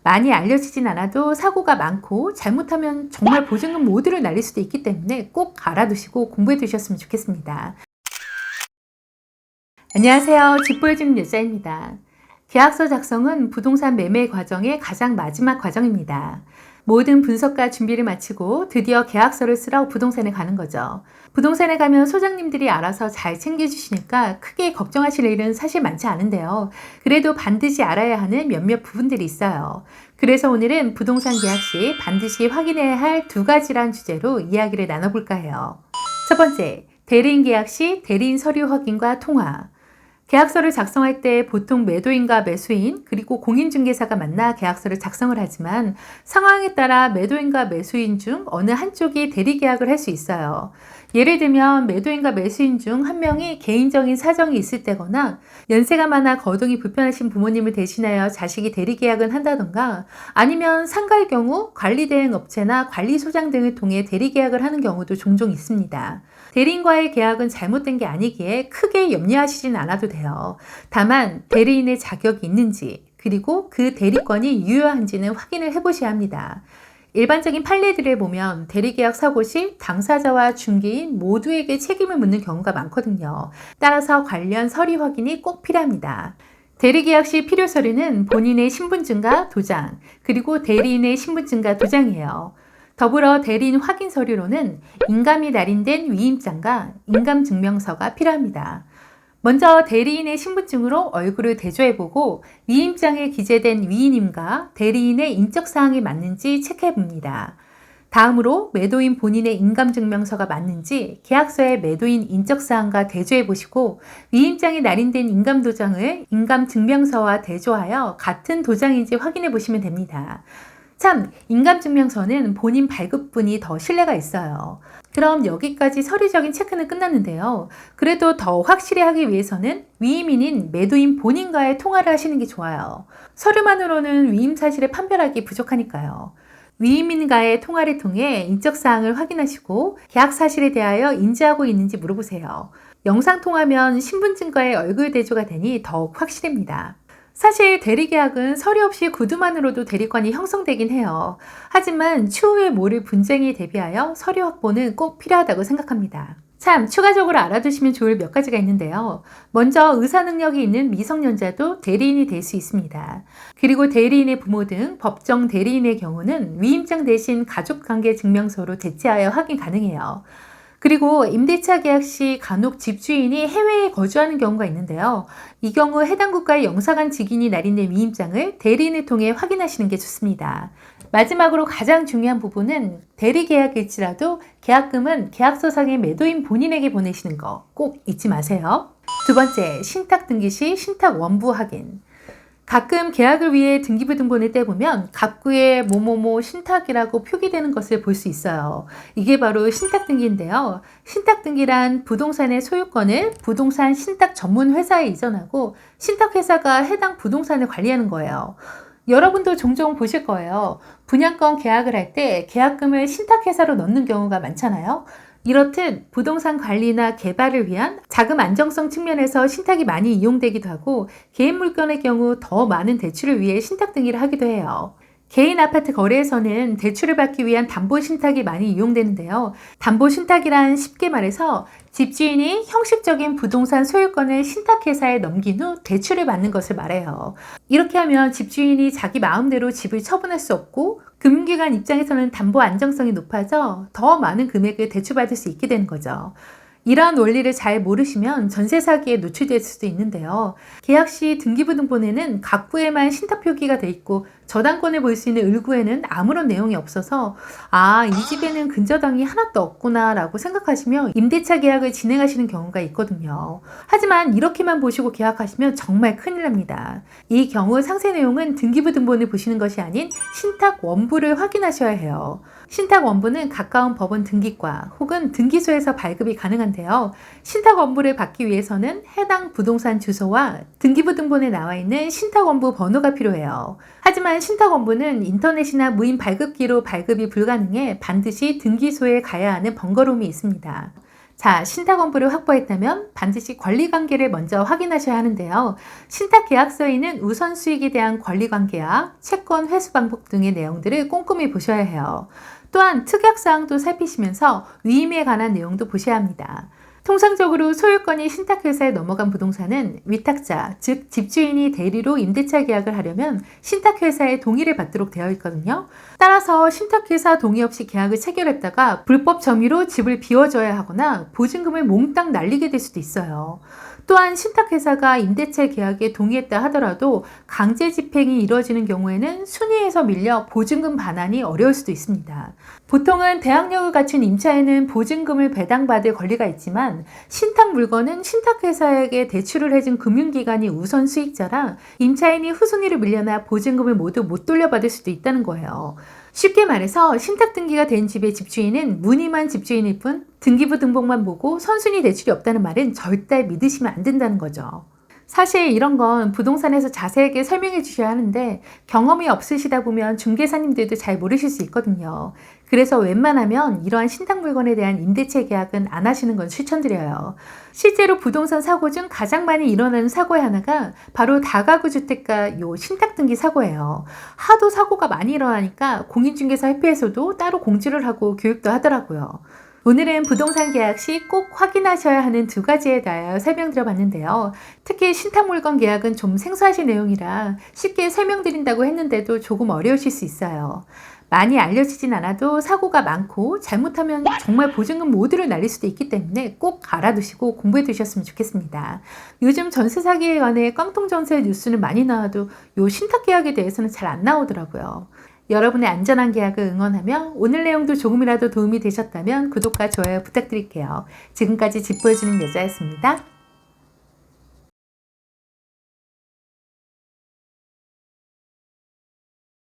많이 알려지진 않아도 사고가 많고 잘못하면 정말 보증금 모두를 날릴 수도 있기 때문에 꼭 알아두시고 공부해 두셨으면 좋겠습니다. 안녕하세요. 집 보여주는 여자입니다. 계약서 작성은 부동산 매매 과정의 가장 마지막 과정입니다. 모든 분석과 준비를 마치고 드디어 계약서를 쓰러 부동산에 가는 거죠. 부동산에 가면 소장님들이 알아서 잘 챙겨주시니까 크게 걱정하실 일은 사실 많지 않은데요. 그래도 반드시 알아야 하는 몇몇 부분들이 있어요. 그래서 오늘은 부동산 계약 시 반드시 확인해야 할 두 가지란 주제로 이야기를 나눠볼까 해요. 첫 번째, 대리인 계약 시 대리인 서류 확인과 통화. 계약서를 작성할 때 보통 매도인과 매수인 그리고 공인중개사가 만나 계약서를 작성을 하지만 상황에 따라 매도인과 매수인 중 어느 한쪽이 대리계약을 할 수 있어요. 예를 들면 매도인과 매수인 중 한 명이 개인적인 사정이 있을 때거나 연세가 많아 거동이 불편하신 부모님을 대신하여 자식이 대리계약을 한다던가 아니면 상가의 경우 관리대행업체나 관리소장 등을 통해 대리계약을 하는 경우도 종종 있습니다. 대리인과의 계약은 잘못된 게 아니기에 크게 염려하시진 않아도 돼요. 다만 대리인의 자격이 있는지 그리고 그 대리권이 유효한지는 확인을 해보셔야 합니다. 일반적인 판례들을 보면 대리계약 사고 시 당사자와 중개인 모두에게 책임을 묻는 경우가 많거든요. 따라서 관련 서류 확인이 꼭 필요합니다. 대리계약 시 필요 서류는 본인의 신분증과 도장, 그리고 대리인의 신분증과 도장이에요. 더불어 대리인 확인 서류로는 인감이 날인된 위임장과 인감증명서가 필요합니다. 먼저 대리인의 신분증으로 얼굴을 대조해보고 위임장에 기재된 위임과 대리인의 인적사항이 맞는지 체크해봅니다. 다음으로 매도인 본인의 인감증명서가 맞는지 계약서의 매도인 인적사항과 대조해보시고 위임장에 날인된 인감도장을 인감증명서와 대조하여 같은 도장인지 확인해보시면 됩니다. 참, 인감증명서는 본인 발급분이 더 신뢰가 있어요. 그럼 여기까지 서류적인 체크는 끝났는데요. 그래도 더 확실히 하기 위해서는 위임인인 매도인 본인과의 통화를 하시는 게 좋아요. 서류만으로는 위임 사실을 판별하기 부족하니까요. 위임인과의 통화를 통해 인적사항을 확인하시고 계약 사실에 대하여 인지하고 있는지 물어보세요. 영상통화면 신분증과의 얼굴 대조가 되니 더욱 확실합니다. 사실 대리계약은 서류 없이 구두만으로도 대리권이 형성되긴 해요. 하지만 추후에 모를 분쟁에 대비하여 서류 확보는 꼭 필요하다고 생각합니다. 참, 추가적으로 알아두시면 좋을 몇 가지가 있는데요. 먼저 의사 능력이 있는 미성년자도 대리인이 될 수 있습니다. 그리고 대리인의 부모 등 법정 대리인의 경우는 위임장 대신 가족관계 증명서로 대체하여 확인 가능해요. 그리고 임대차 계약 시 간혹 집주인이 해외에 거주하는 경우가 있는데요. 이 경우 해당 국가의 영사관 직인이 날인된 위임장을 대리인을 통해 확인하시는 게 좋습니다. 마지막으로 가장 중요한 부분은 대리계약일지라도 계약금은 계약서상의 매도인 본인에게 보내시는 거 꼭 잊지 마세요. 두 번째, 신탁 등기 시 신탁 원부 확인. 가끔 계약을 위해 등기부등본을 떼보면 갑구에 뭐뭐뭐 신탁이라고 표기되는 것을 볼 수 있어요. 이게 바로 신탁등기인데요. 신탁등기란 부동산의 소유권을 부동산 신탁 전문 회사에 이전하고 신탁회사가 해당 부동산을 관리하는 거예요. 여러분도 종종 보실 거예요. 분양권 계약을 할 때 계약금을 신탁회사로 넣는 경우가 많잖아요. 이렇듯 부동산 관리나 개발을 위한 자금 안정성 측면에서 신탁이 많이 이용되기도 하고 개인 물건의 경우 더 많은 대출을 위해 신탁 등기를 하기도 해요. 개인 아파트 거래에서는 대출을 받기 위한 담보 신탁이 많이 이용되는데요. 담보 신탁이란 쉽게 말해서 집주인이 형식적인 부동산 소유권을 신탁회사에 넘긴 후 대출을 받는 것을 말해요. 이렇게 하면 집주인이 자기 마음대로 집을 처분할 수 없고 금융기관 입장에서는 담보 안정성이 높아져 더 많은 금액을 대출받을 수 있게 되는 거죠. 이러한 원리를 잘 모르시면 전세 사기에 노출될 수도 있는데요. 계약 시 등기부등본에는 갑구에만 신탁 표기가 돼 있고 저당권을 볼 수 있는 을구에는 아무런 내용이 없어서 이 집에는 근저당이 하나도 없구나 라고 생각하시며 임대차 계약을 진행하시는 경우가 있거든요. 하지만 이렇게만 보시고 계약하시면 정말 큰일 납니다. 이 경우 상세 내용은 등기부등본을 보시는 것이 아닌 신탁 원부를 확인하셔야 해요. 신탁 원부는 가까운 법원 등기과 혹은 등기소에서 발급이 가능한데요. 신탁 원부를 받기 위해서는 해당 부동산 주소와 등기부등본에 나와 있는 신탁 원부 번호가 필요해요. 하지만 신탁 원부는 인터넷이나 무인 발급기로 발급이 불가능해 반드시 등기소에 가야 하는 번거로움이 있습니다. 자, 신탁 원부를 확보했다면 반드시 권리관계를 먼저 확인하셔야 하는데요. 신탁 계약서에는 우선 수익에 대한 권리관계와 채권 회수 방법 등의 내용들을 꼼꼼히 보셔야 해요. 또한 특약사항도 살피시면서 위임에 관한 내용도 보셔야 합니다. 통상적으로 소유권이 신탁회사에 넘어간 부동산은 위탁자, 즉 집주인이 대리로 임대차 계약을 하려면 신탁회사의 동의를 받도록 되어 있거든요. 따라서 신탁회사 동의 없이 계약을 체결했다가 불법 점유로 집을 비워줘야 하거나 보증금을 몽땅 날리게 될 수도 있어요. 또한 신탁회사가 임대차 계약에 동의했다 하더라도 강제 집행이 이루어지는 경우에는 순위에서 밀려 보증금 반환이 어려울 수도 있습니다. 보통은 대항력을 갖춘 임차인은 보증금을 배당받을 권리가 있지만 신탁 물건은 신탁회사에게 대출을 해준 금융기관이 우선 수익자라 임차인이 후순위로 밀려나 보증금을 모두 못 돌려받을 수도 있다는 거예요. 쉽게 말해서 신탁 등기가 된 집의 집주인은 무늬만 집주인일 뿐 등기부 등본만 보고 선순위 대출이 없다는 말은 절대 믿으시면 안 된다는 거죠. 사실 이런 건 부동산에서 자세하게 설명해 주셔야 하는데 경험이 없으시다 보면 중개사님들도 잘 모르실 수 있거든요. 그래서 웬만하면 이러한 신탁 물건에 대한 임대차 계약은 안 하시는 건 추천드려요. 실제로 부동산 사고 중 가장 많이 일어나는 사고의 하나가 바로 다가구 주택가 신탁 등기 사고예요. 하도 사고가 많이 일어나니까 공인중개사협회에서도 따로 공지를 하고 교육도 하더라고요. 오늘은 부동산 계약 시 꼭 확인하셔야 하는 두 가지에 대하여 설명드려봤는데요. 특히 신탁 물건 계약은 좀 생소하신 내용이라 쉽게 설명드린다고 했는데도 조금 어려우실 수 있어요. 많이 알려지진 않아도 사고가 많고 잘못하면 정말 보증금 모두를 날릴 수도 있기 때문에 꼭 알아두시고 공부해 두셨으면 좋겠습니다. 요즘 전세 사기에 관해 깡통 전세 뉴스는 많이 나와도 요 신탁 계약에 대해서는 잘 안 나오더라고요. 여러분의 안전한 계약을 응원하며 오늘 내용도 조금이라도 도움이 되셨다면 구독과 좋아요 부탁드릴게요. 지금까지 집 보여주는 여자였습니다.